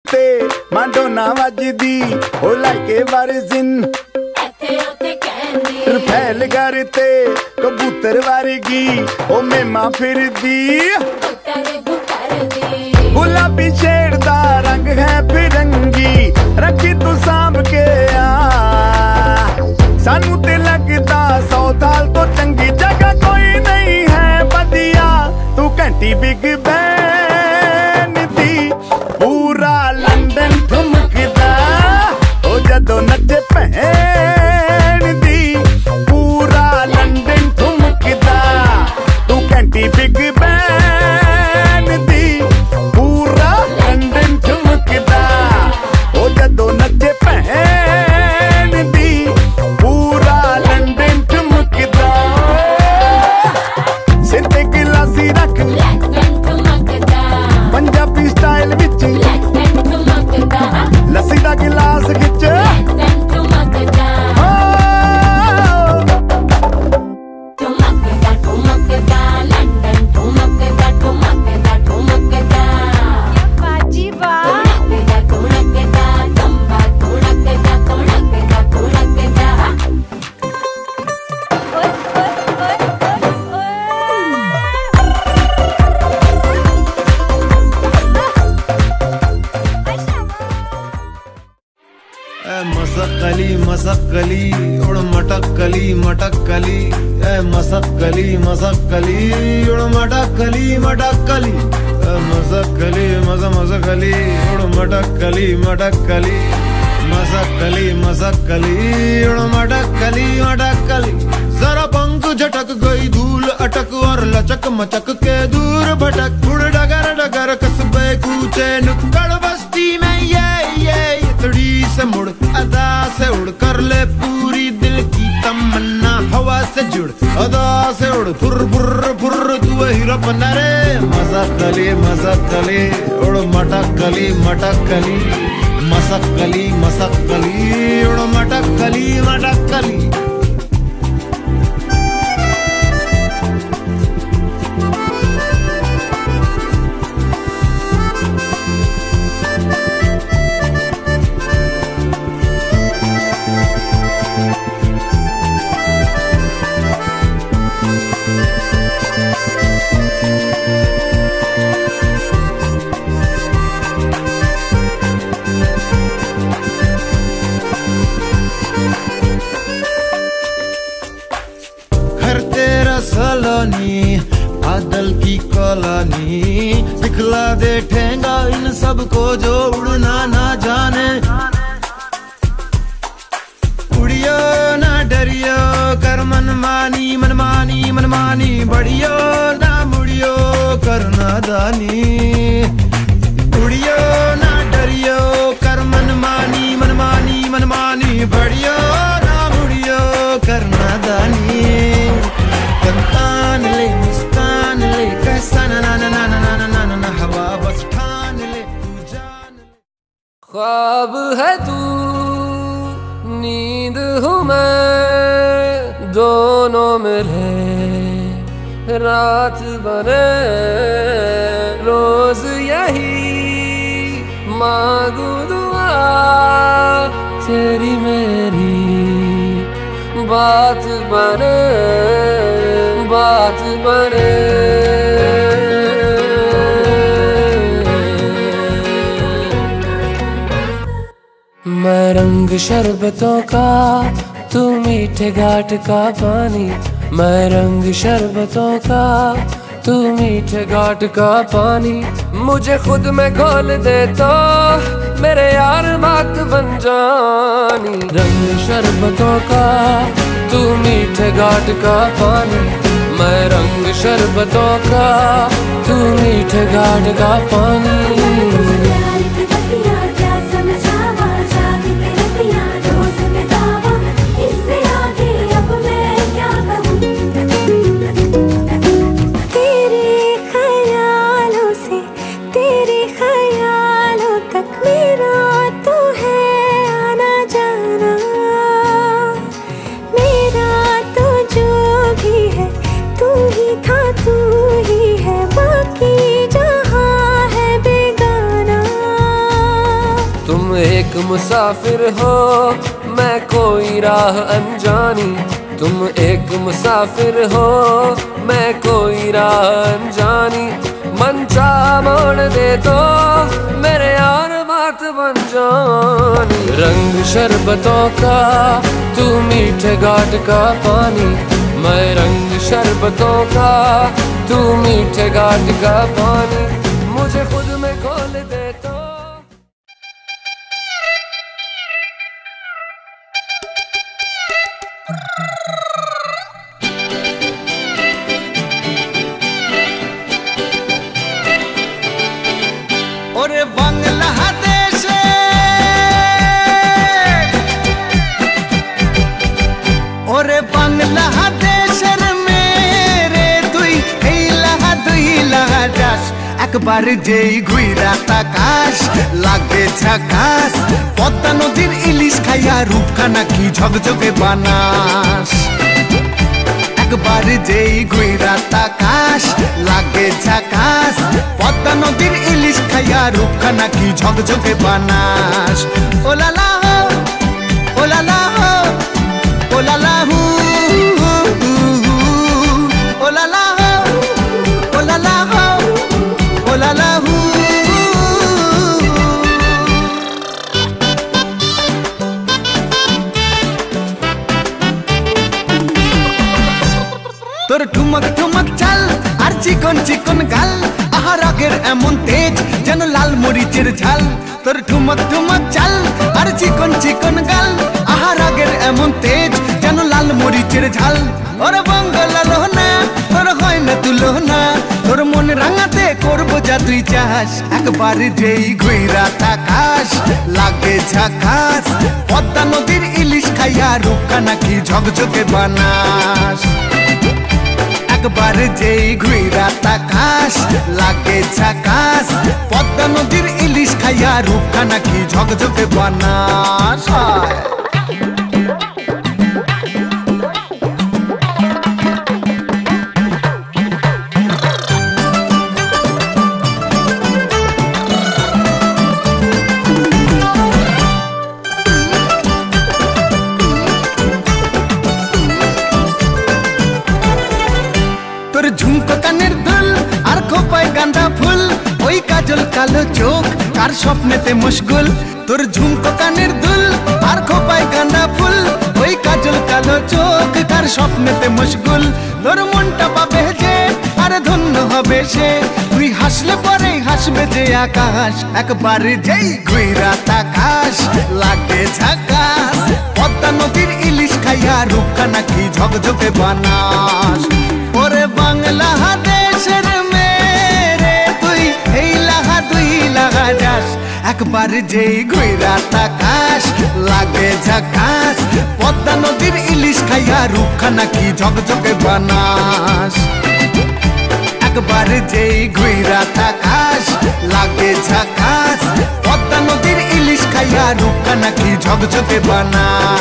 उत्ते माडोना वजदी ओ लाइके वारिजिन फैल करते कबूतर वर्गी ओ मेमा फिरदी गुलाबी शेर दा रंग है फिरंगी रखी तू सांभ के सानू ते लगदा 100 साल तो चंगी जगह कोई नहीं है बदिया तू घंटी बिग बैन दी पूरा लंदन ठुमकदा ओ जदों नचे भैन दी पूरा लंदन ठुमकदा तू घंटी बिग बैन दी पूरा लंदन ठुमकदा ओ जदों नचे भैन दी पूरा लंदन ठुमकदा सिर ते गिलासी रख पंजाबी स्टाइल विच लस्सी दा गिलास खिच मसक्कली उड़ मटक्कली मटक्कली ए मसक्कली मसक्कली उड़ मटक्कली मटक्कली मसक्कली मसक्कली उड़ मटक्कली मटक्कली मसक्कली मसक्कली उड़ मटक्कली मटक्कली जरा पंख झटक गई धूल अटक और लचक मचक के दूर भटक उड़ डगर डगर कस्बे कूचे नुक्कड़ बस्ती में ये इतड़ी से मुड़ अदा से उड़ कर ले पूरी दिल की तमन्ना हवा से जुड़ अदा से उड़ फुर फुर फुर तू हीरो बना रे मसक्कली उड़ मटक्कली मटक्कली मसक्कली मसक्कली उड़ मटक्कली मटक्कली बादल की कॉलोनी दिखला दे ठेंगा इन सबको जो उड़ना ना जाने उड़ियो ना डरियो कर मनमानी मनमानी मनमानी बढ़ियो ना मुड़ियो कर नादानी उड़ियो ना डरियो कर मनमानी मनमानी मनमानी बढ़ियो ना मुड़ियो कर नादानी ले मुस्कान ले कैसा ना ना ना ना ना ना ना ना हवा बस ठान ले तू जान ले ख्वाब है तू नींद हूँ मैं दोनों मिले रात बने रोज यही मांगू दुआ तेरी मेरी बात बने बात बने मैं रंग शरबतों का तू मीठे घाट का पानी मैं रंग शरबतों का तू मीठे घाट का पानी मुझे खुद में घोल दे तो मेरे यार बात बन जानी रंग शरबतों का तू मीठे घाट का पानी मैं रंग शरबतों का तू मीठे घाट का पानी तू ही है बाकी जहां है बेगाना। तुम एक मुसाफिर हो मैं कोई राह अनजानी, तुम एक मुसाफिर हो मैं कोई राह अनजानी। मन चाह मोड़ दे तो मेरे यार बात बन जानी। रंग शरबतों का तू मीठे घाट का पानी, मैं रंग शरबतों का तू मीठे घाट का पानी। मुझे खुद में खोल दे तो ওরে বাংলাদেশে ওরে বাংলাদেশের মেরে তুই এই লাহা যাস। একবার যেই ঘুইরা তাকাস লাগে ঝাকাস, পদ্মা নদীর ইলিশ খাইয়া রূপখানা কি ঝকঝকে বানাস। একবার যেই ঘুইরা তাকাস লাগে ঝাকাস, পদ্মা নদীর ইলিশ খাইয়া রূপখানা কি ঝকঝকে বানাস। ওলালা হো ওলালা হো ওলালা হু ওলালা হো ওলালা হো ওলালা হু। তোর ঠুমক ঠুমক চাল আর চিকন চিকন গাল, আহার আগের এমন তেজ যেন লাল মরিচের ঝাল। তোর ঠুমক ঠুমক চাল আর চিকন চিকন গাল, আহার আগের এমন তেজ যেন লাল মরিচের ঝাল। ওর বঙ্গলা লোহনা তোর হয় না তুলনা, তোর মন রাঙাতে করবো যা তুই চাস। একবার যেই ঘুইরা তাকাস লাগে ঝাকাস, পদ্মা নদীর ইলিশ খাইয়া রূপখানা কি ঝকঝকে বানাস। একবার যেই ঘুইরা তাকাস লাগে ঝাকাস, পদ্মা নদীর ইলিশ খাইয়া রূপখানা কি ঝকঝকে বানাস। তোর ঝুমকো কানের দুল আর খোপায় গাঁদা ফুল, ওই কাজল কালো চোখ কার স্বপ্নেতে মশগুল। তোর ঝুমকো কানের দুল আর খোপায় গাঁদা ফুল, ওই কাজল কালো চোখ কার স্বপ্নেতে মশগুল। তোর মনটা পাবে যে আর ধন্য হবে সে, তুই হাসলে পরে হাসবে যে আকাশ। একবার যেই ঘুইরা তাকাস লাগে ঝাকাস, পদ্মা নদীর ইলিশ খাইয়া রূপখানা কি ঝকঝকে বানাস। ওরে বাংলাদেশের মেরে তুই এই লাহা যাস। একবার যেই ঘুইরা তাকাস লাগে ঝাকাস, পদ্মা নদীর ইলিশ খাইয়া রূপখানা কি ঝকঝকে বানাস। একবার যেই ঘুইরা তাকাস লাগে ঝাকাস, পদ্মা নদীর ইলিশ খাইয়া রূপখানা কি ঝকঝকে বানাস।